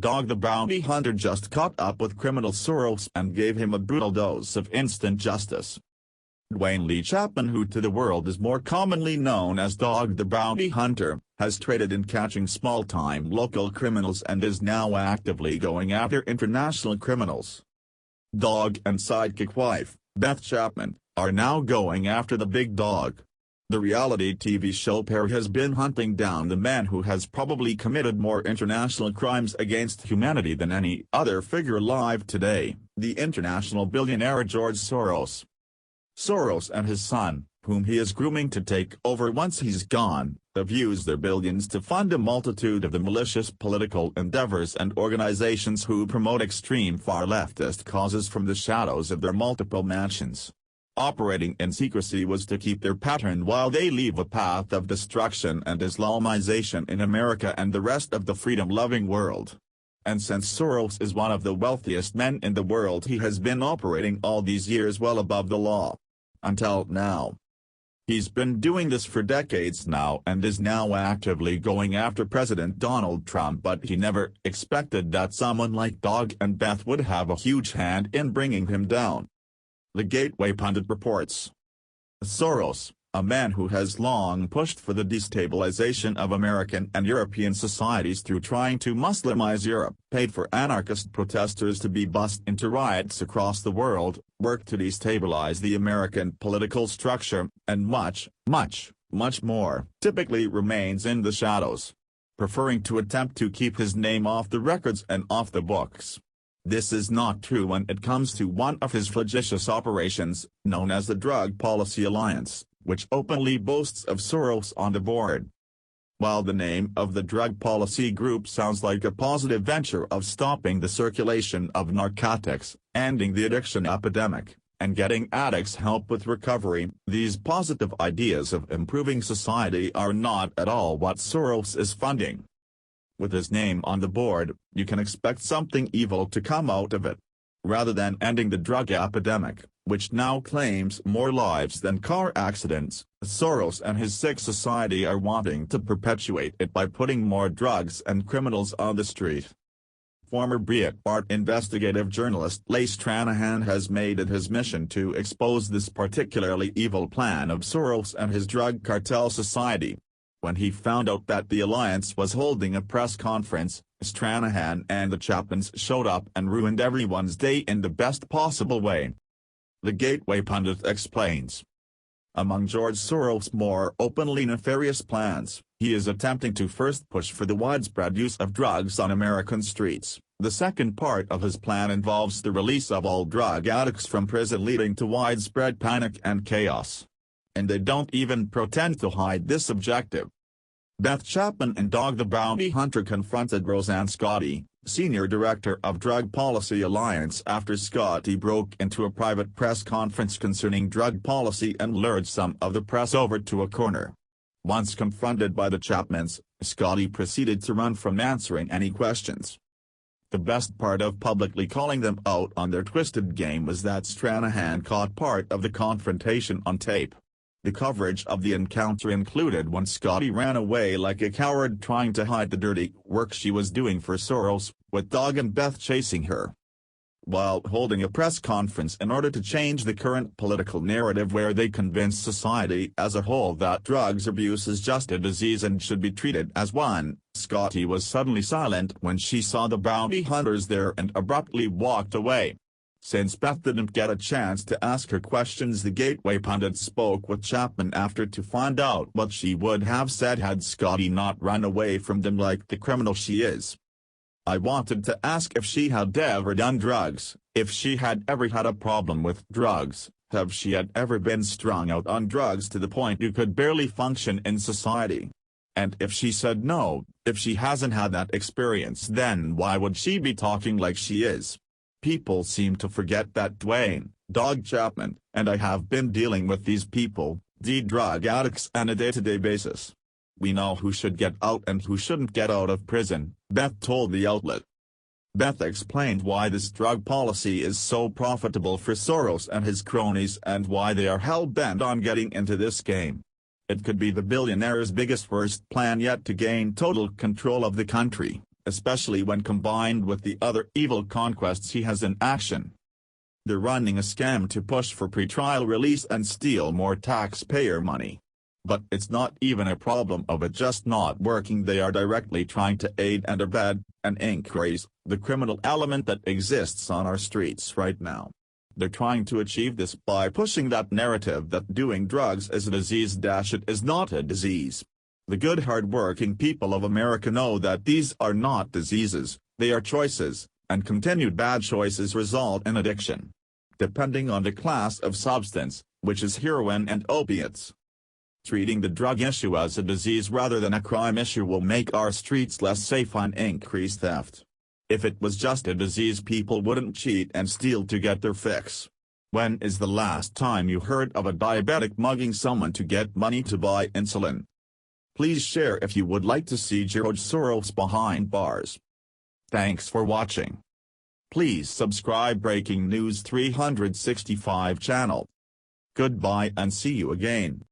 Dog the bounty hunter just caught up with criminal Soros and gave him a brutal dose of instant justice. Dwayne Lee Chapman, who to the world is more commonly known as Dog the Bounty Hunter, has traded in catching small-time local criminals and is now actively going after international criminals. Dog and sidekick wife, Beth Chapman, are now going after the big dog. The reality TV show pair has been hunting down the man who has probably committed more international crimes against humanity than any other figure alive today, the international billionaire George Soros. Soros and his son, whom he is grooming to take over once he's gone, have used their billions to fund a multitude of the malicious political endeavors and organizations who promote extreme far-leftist causes from the shadows of their multiple mansions. Operating in secrecy was to keep their pattern while they leave a path of destruction and Islamization in America and the rest of the freedom-loving world. And since Soros is one of the wealthiest men in the world, he has been operating all these years well above the law. Until now. He's been doing this for decades now and is now actively going after President Donald Trump, but he never expected that someone like Dog and Beth would have a huge hand in bringing him down. The Gateway pundit reports. Soros, a man who has long pushed for the destabilization of American and European societies through trying to Muslimize Europe, paid for anarchist protesters to be bussed into riots across the world, worked to destabilize the American political structure, and much more, typically remains in the shadows, preferring to attempt to keep his name off the records and off the books. This is not true when it comes to one of his flagitious operations, known as the Drug Policy Alliance, which openly boasts of Soros on the board. While the name of the drug policy group sounds like a positive venture of stopping the circulation of narcotics, ending the addiction epidemic, and getting addicts help with recovery, these positive ideas of improving society are not at all what Soros is funding. With his name on the board, you can expect something evil to come out of it. Rather than ending the drug epidemic, which now claims more lives than car accidents, Soros and his sick society are wanting to perpetuate it by putting more drugs and criminals on the street. Former Breitbart investigative journalist Lace Tranahan has made it his mission to expose this particularly evil plan of Soros and his drug cartel society. When he found out that the alliance was holding a press conference, Stranahan and the Chapmans showed up and ruined everyone's day in the best possible way. The Gateway pundit explains. Among George Soros' more openly nefarious plans, he is attempting to first push for the widespread use of drugs on American streets. The second part of his plan involves the release of all drug addicts from prison, leading to widespread panic and chaos. And they don't even pretend to hide this objective. Beth Chapman and Dog the Bounty Hunter confronted Roseanne Scotti, senior director of Drug Policy Alliance, after Scotti broke into a private press conference concerning drug policy and lured some of the press over to a corner. Once confronted by the Chapmans, Scotti proceeded to run from answering any questions. The best part of publicly calling them out on their twisted game was that Stranahan caught part of the confrontation on tape. The coverage of the encounter included when Scotti ran away like a coward trying to hide the dirty work she was doing for Soros, with Dog and Beth chasing her. While holding a press conference in order to change the current political narrative where they convince society as a whole that drugs abuse is just a disease and should be treated as one, Scotti was suddenly silent when she saw the bounty hunters there and abruptly walked away. Since Beth didn't get a chance to ask her questions, the Gateway pundit spoke with Chapman after to find out what she would have said had Scotti not run away from them like the criminal she is. I wanted to ask if she had ever done drugs, if she had ever had a problem with drugs, if she had ever been strung out on drugs to the point you could barely function in society. And if she said no, if she hasn't had that experience, then why would she be talking like she is? People seem to forget that Dwayne, Dog Chapman, and I have been dealing with these people, the drug addicts, on a day-to-day basis. We know who should get out and who shouldn't get out of prison, Beth told the outlet. Beth explained why this drug policy is so profitable for Soros and his cronies and why they are hell-bent on getting into this game. It could be the billionaire's biggest worst plan yet to gain total control of the country, especially when combined with the other evil conquests he has in action. They're running a scam to push for pretrial release and steal more taxpayer money. But it's not even a problem of it just not working. They are directly trying to aid and abet, and increase, the criminal element that exists on our streets right now. They're trying to achieve this by pushing that narrative that doing drugs is a disease. It is not a disease. The good hard-working people of America know that these are not diseases, they are choices, and continued bad choices result in addiction. Depending on the class of substance, which is heroin and opiates. Treating the drug issue as a disease rather than a crime issue will make our streets less safe and increase theft. If it was just a disease, people wouldn't cheat and steal to get their fix. When is the last time you heard of a diabetic mugging someone to get money to buy insulin? Please share if you would like to see George Soros behind bars. Thanks for watching. Please subscribe Breaking News 365 channel. Goodbye and see you again.